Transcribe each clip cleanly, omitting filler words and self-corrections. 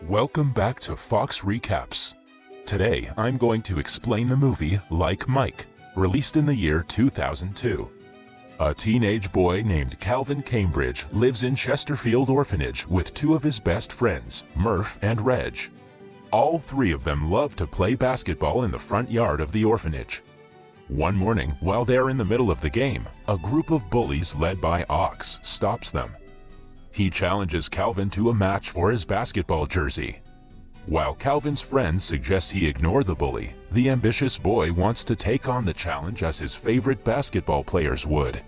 Welcome back to Fox Recaps. Today, I'm going to explain the movie Like Mike, released in the year 2002. A teenage boy named Calvin Cambridge lives in Chesterfield Orphanage with two of his best friends, Murph and Reg. All three of them love to play basketball in the front yard of the orphanage. One morning, while they're in the middle of the game, a group of bullies led by Ox stops them. He challenges Calvin to a match for his basketball jersey. While Calvin's friends suggest he ignore the bully, the ambitious boy wants to take on the challenge as his favorite basketball players would.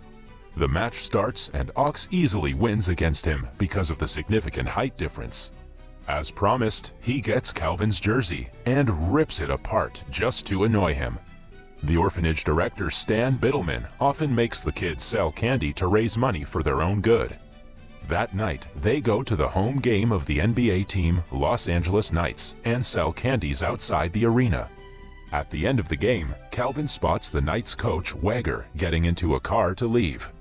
The match starts and Ox easily wins against him because of the significant height difference. As promised, he gets Calvin's jersey and rips it apart just to annoy him. The orphanage director, Stan Biddleman, often makes the kids sell candy to raise money for their own good. That night, they go to the home game of the NBA team, Los Angeles Knights, and sell candies outside the arena. At the end of the game, Calvin spots the Knights coach, Wagger, getting into a car to leave.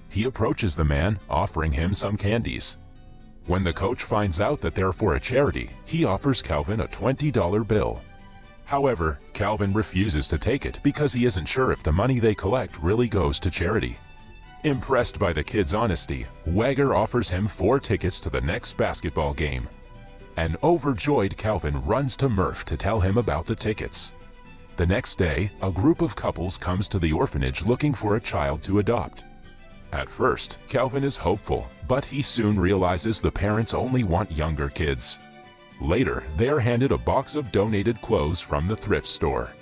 He approaches the man, offering him some candies. When the coach finds out that they're for a charity, he offers Calvin a $20 bill. However, Calvin refuses to take it because he isn't sure if the money they collect really goes to charity. Impressed by the kid's honesty, Wagger offers him 4 tickets to the next basketball game. An overjoyed Calvin runs to Murph to tell him about the tickets. The next day, a group of couples comes to the orphanage looking for a child to adopt. At first, Calvin is hopeful, but he soon realizes the parents only want younger kids. Later, they are handed a box of donated clothes from the thrift store.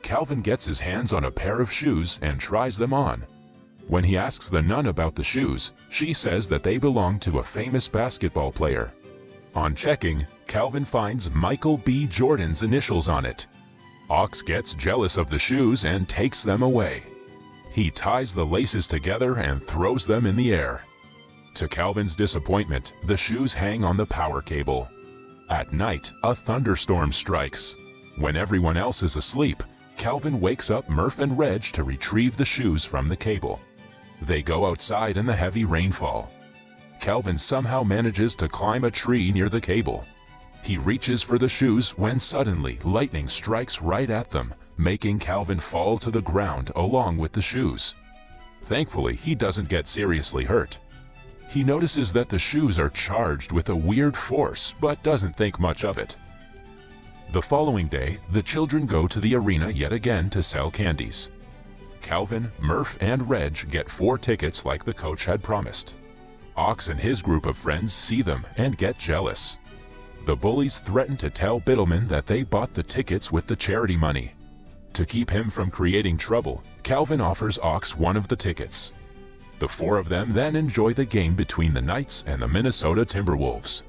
Calvin gets his hands on a pair of shoes and tries them on. When he asks the nun about the shoes, she says that they belong to a famous basketball player. On checking, Calvin finds Michael B. Jordan's initials on it. Ox gets jealous of the shoes and takes them away. He ties the laces together and throws them in the air. To Calvin's disappointment, the shoes hang on the power cable. At night, a thunderstorm strikes. When everyone else is asleep, Calvin wakes up Murph and Reg to retrieve the shoes from the cable. They go outside in the heavy rainfall. Calvin somehow manages to climb a tree near the cable. He reaches for the shoes when suddenly lightning strikes right at them, making Calvin fall to the ground along with the shoes. Thankfully, he doesn't get seriously hurt. He notices that the shoes are charged with a weird force, but doesn't think much of it. The following day, the children go to the arena yet again to sell candies. Calvin, Murph, and Reg get 4 tickets like the coach had promised. Ox and his group of friends see them and get jealous. The bullies threaten to tell Biddleman that they bought the tickets with the charity money. To keep him from creating trouble, Calvin offers Ox one of the tickets. The 4 of them then enjoy the game between the Knights and the Minnesota Timberwolves.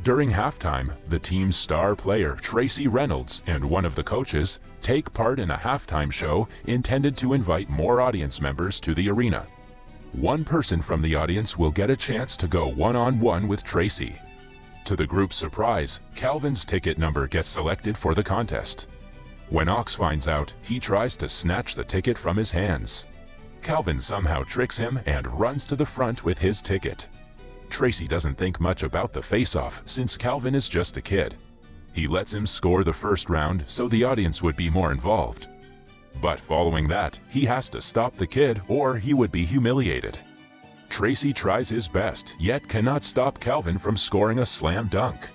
During halftime, the team's star player, Tracy Reynolds, and one of the coaches take part in a halftime show intended to invite more audience members to the arena. One person from the audience will get a chance to go one-on-one with Tracy. To the group's surprise, Calvin's ticket number gets selected for the contest. When Ox finds out, he tries to snatch the ticket from his hands. Calvin somehow tricks him and runs to the front with his ticket. Tracy doesn't think much about the face-off since Calvin is just a kid. He lets him score the first round so the audience would be more involved. But following that, he has to stop the kid or he would be humiliated. Tracy tries his best, yet cannot stop Calvin from scoring a slam dunk.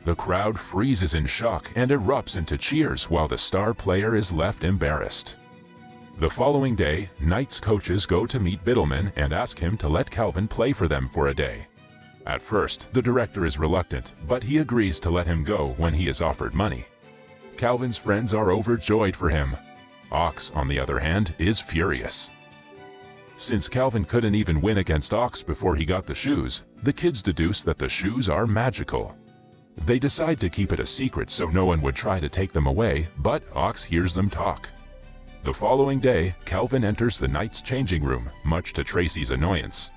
The crowd freezes in shock and erupts into cheers while the star player is left embarrassed. The following day, Knights coaches go to meet Biddleman and ask him to let Calvin play for them for a day. At first, the director is reluctant, but he agrees to let him go when he is offered money. Calvin's friends are overjoyed for him. Ox, on the other hand, is furious. Since Calvin couldn't even win against Ox before he got the shoes, the kids deduce that the shoes are magical. They decide to keep it a secret so no one would try to take them away, but Ox hears them talk. The following day, Calvin enters the Knights' changing room, much to Tracy's annoyance.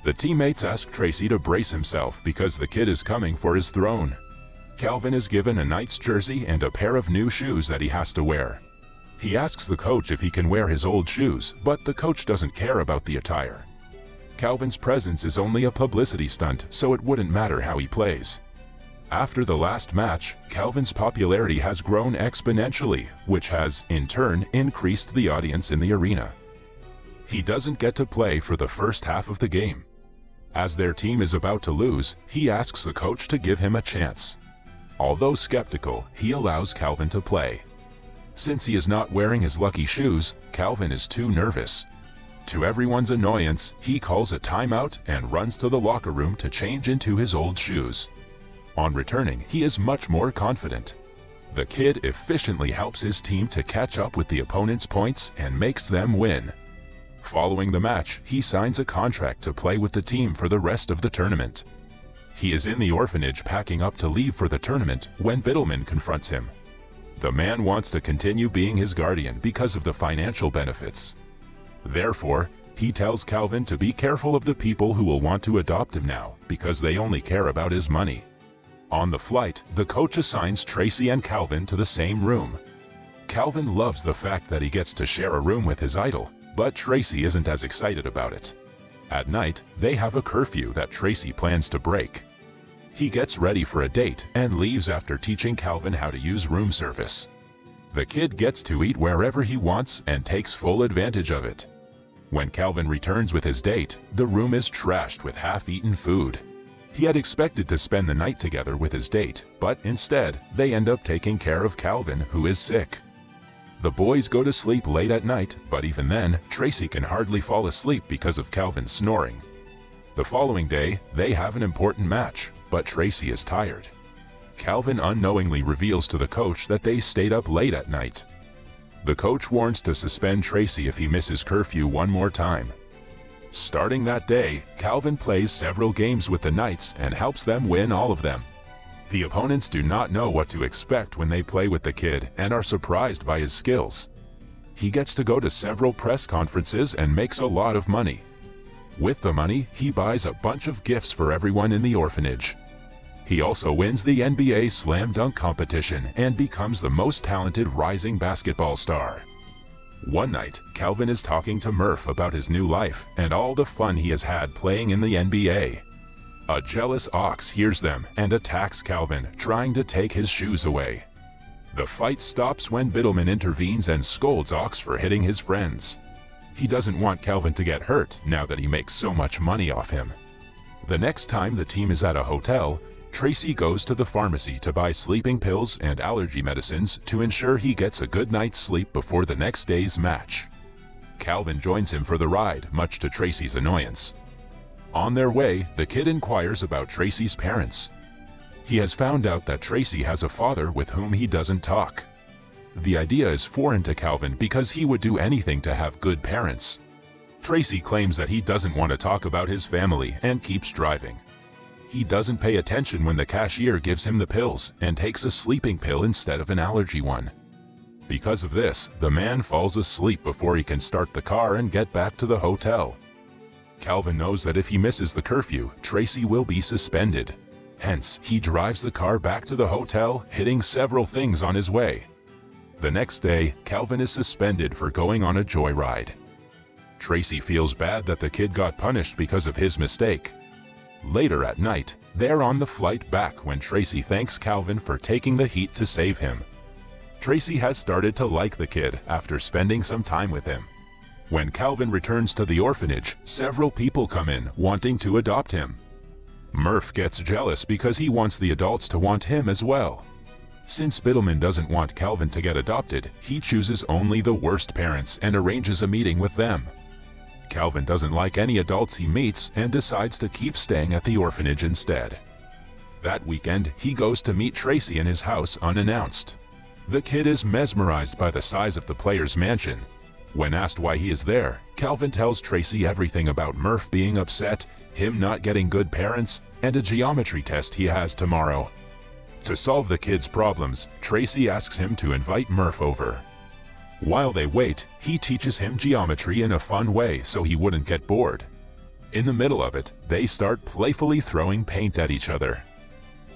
The teammates ask Tracy to brace himself because the kid is coming for his throne. Calvin is given a Knights jersey and a pair of new shoes that he has to wear. He asks the coach if he can wear his old shoes, but the coach doesn't care about the attire. Calvin's presence is only a publicity stunt, so it wouldn't matter how he plays. After the last match, Calvin's popularity has grown exponentially, which has, in turn, increased the audience in the arena. He doesn't get to play for the first half of the game. As their team is about to lose, he asks the coach to give him a chance. Although skeptical, he allows Calvin to play. Since he is not wearing his lucky shoes, Calvin is too nervous. To everyone's annoyance, he calls a timeout and runs to the locker room to change into his old shoes. On returning, he is much more confident. The kid efficiently helps his team to catch up with the opponent's points and makes them win. Following the match, he signs a contract to play with the team for the rest of the tournament. He is in the orphanage packing up to leave for the tournament when Biddleman confronts him. The man wants to continue being his guardian because of the financial benefits. Therefore, he tells Calvin to be careful of the people who will want to adopt him now because they only care about his money. On the flight, the coach assigns Tracy and Calvin to the same room. Calvin loves the fact that he gets to share a room with his idol, but Tracy isn't as excited about it. At night, they have a curfew that Tracy plans to break. He gets ready for a date and leaves after teaching Calvin how to use room service. The kid gets to eat wherever he wants and takes full advantage of it. When Calvin returns with his date, the room is trashed with half-eaten food. He had expected to spend the night together with his date, but instead, they end up taking care of Calvin, who is sick. The boys go to sleep late at night, but even then, Tracy can hardly fall asleep because of Calvin's snoring. The following day, they have an important match, but Tracy is tired. Calvin unknowingly reveals to the coach that they stayed up late at night. The coach warns to suspend Tracy if he misses curfew one more time. Starting that day, Calvin plays several games with the Knights and helps them win all of them. The opponents do not know what to expect when they play with the kid and are surprised by his skills. He gets to go to several press conferences and makes a lot of money. With the money, he buys a bunch of gifts for everyone in the orphanage. He also wins the NBA Slam Dunk competition and becomes the most talented rising basketball star. One night, Calvin is talking to Murph about his new life and all the fun he has had playing in the NBA. A jealous ox hears them and attacks Calvin, trying to take his shoes away. The fight stops when Biddleman intervenes and scolds Ox for hitting his friends. He doesn't want Calvin to get hurt now that he makes so much money off him. The next time the team is at a hotel, Tracy goes to the pharmacy to buy sleeping pills and allergy medicines to ensure he gets a good night's sleep before the next day's match. Calvin joins him for the ride, much to Tracy's annoyance. On their way, the kid inquires about Tracy's parents. He has found out that Tracy has a father with whom he doesn't talk. The idea is foreign to Calvin because he would do anything to have good parents. Tracy claims that he doesn't want to talk about his family and keeps driving. He doesn't pay attention when the cashier gives him the pills and takes a sleeping pill instead of an allergy one. Because of this, the man falls asleep before he can start the car and get back to the hotel. Calvin knows that if he misses the curfew, Tracy will be suspended. Hence, he drives the car back to the hotel, hitting several things on his way. The next day, Calvin is suspended for going on a joyride. Tracy feels bad that the kid got punished because of his mistake. Later at night, they're on the flight back when Tracy thanks Calvin for taking the heat to save him. Tracy has started to like the kid after spending some time with him. When Calvin returns to the orphanage, several people come in wanting to adopt him. Murph gets jealous because he wants the adults to want him as well. Since Biddleman doesn't want Calvin to get adopted, he chooses only the worst parents and arranges a meeting with them. Calvin doesn't like any adults he meets and decides to keep staying at the orphanage instead. That weekend, he goes to meet Tracy in his house unannounced. The kid is mesmerized by the size of the player's mansion. When asked why he is there, Calvin tells Tracy everything about Murph being upset, him not getting good parents, and a geometry test he has tomorrow. To solve the kid's problems, Tracy asks him to invite Murph over. While they wait, he teaches him geometry in a fun way so he wouldn't get bored. In the middle of it, they start playfully throwing paint at each other.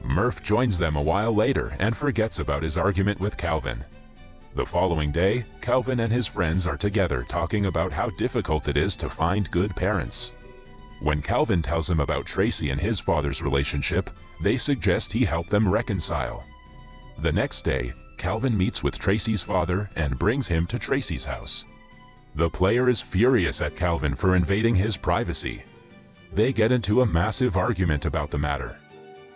Murph joins them a while later and forgets about his argument with Calvin. The following day, Calvin and his friends are together talking about how difficult it is to find good parents. When Calvin tells him about Tracy and his father's relationship, they suggest he help them reconcile. The next day, Calvin meets with Tracy's father and brings him to Tracy's house. The player is furious at Calvin for invading his privacy. They get into a massive argument about the matter.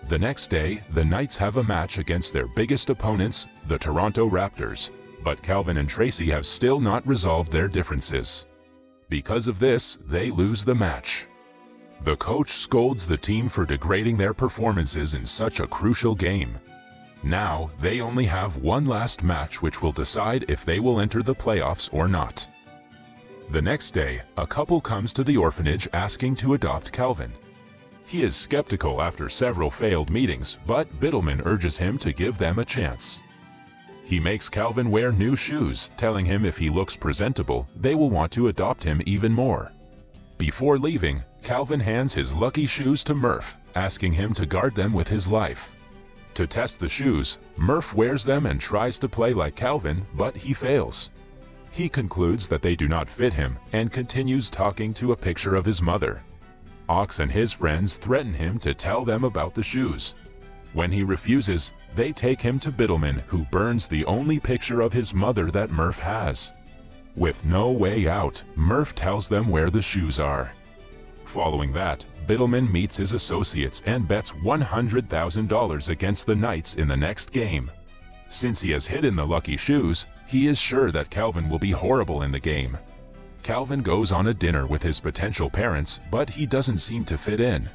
The next day, the Knights have a match against their biggest opponents, the Toronto Raptors, but Calvin and Tracy have still not resolved their differences. Because of this, they lose the match. The coach scolds the team for degrading their performances in such a crucial game. Now, they only have one last match which will decide if they will enter the playoffs or not. The next day, a couple comes to the orphanage asking to adopt Calvin. He is skeptical after several failed meetings, but Biddleman urges him to give them a chance. He makes Calvin wear new shoes, telling him if he looks presentable, they will want to adopt him even more. Before leaving, Calvin hands his lucky shoes to Murph, asking him to guard them with his life. To test the shoes, Murph wears them and tries to play like Calvin, but he fails. He concludes that they do not fit him and continues talking to a picture of his mother. Ox and his friends threaten him to tell them about the shoes. When he refuses, they take him to Biddleman, who burns the only picture of his mother that Murph has. With no way out, Murph tells them where the shoes are. Following that, Biddleman meets his associates and bets $100,000 against the Knights in the next game. Since he has hidden the lucky shoes, he is sure that Calvin will be horrible in the game. Calvin goes on a dinner with his potential parents, but he doesn't seem to fit in.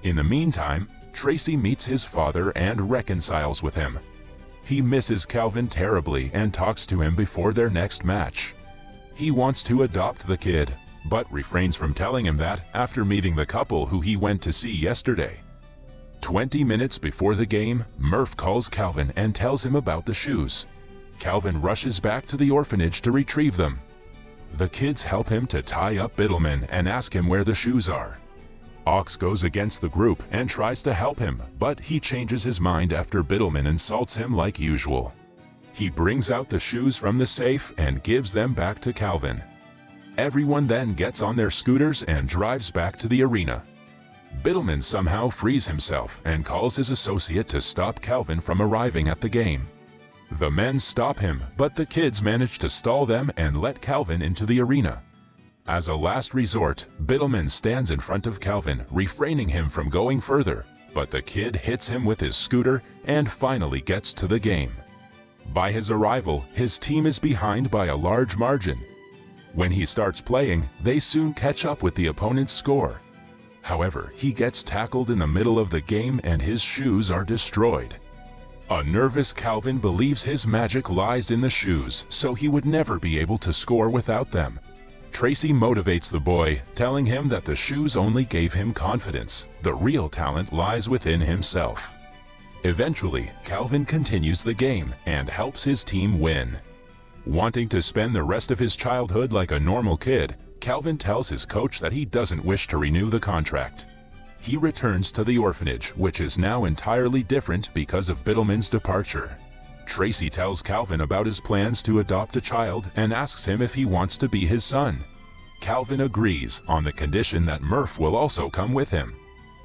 In the meantime, Tracy meets his father and reconciles with him. He misses Calvin terribly and talks to him before their next match. He wants to adopt the kid, but refrains from telling him that after meeting the couple who he went to see yesterday. 20 minutes before the game, Murph calls Calvin and tells him about the shoes. Calvin rushes back to the orphanage to retrieve them. The kids help him to tie up Biddleman and ask him where the shoes are. Ox goes against the group and tries to help him, but he changes his mind after Biddleman insults him like usual. He brings out the shoes from the safe and gives them back to Calvin. Everyone then gets on their scooters and drives back to the arena. Biddleman somehow frees himself and calls his associate to stop Calvin from arriving at the game. The men stop him, but the kids manage to stall them and let Calvin into the arena. As a last resort, Biddleman stands in front of Calvin, refraining him from going further, but the kid hits him with his scooter and finally gets to the game. By his arrival, his team is behind by a large margin. When he starts playing, they soon catch up with the opponent's score. However, he gets tackled in the middle of the game and his shoes are destroyed. A nervous Calvin believes his magic lies in the shoes, so he would never be able to score without them. Tracy motivates the boy, telling him that the shoes only gave him confidence. The real talent lies within himself. Eventually, Calvin continues the game and helps his team win. Wanting to spend the rest of his childhood like a normal kid, Calvin tells his coach that he doesn't wish to renew the contract. He returns to the orphanage, which is now entirely different because of Biddleman's departure. Tracy tells Calvin about his plans to adopt a child and asks him if he wants to be his son. Calvin agrees on the condition that Murph will also come with him.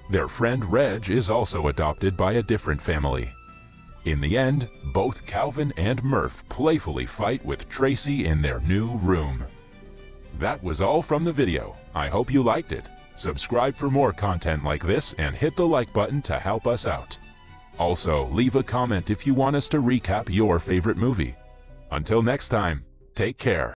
Their friend Reg is also adopted by a different family. In the end, both Calvin and Murph playfully fight with Tracy in their new room. That was all from the video. I hope you liked it. Subscribe for more content like this and hit the like button to help us out. Also, leave a comment if you want us to recap your favorite movie. Until next time, take care.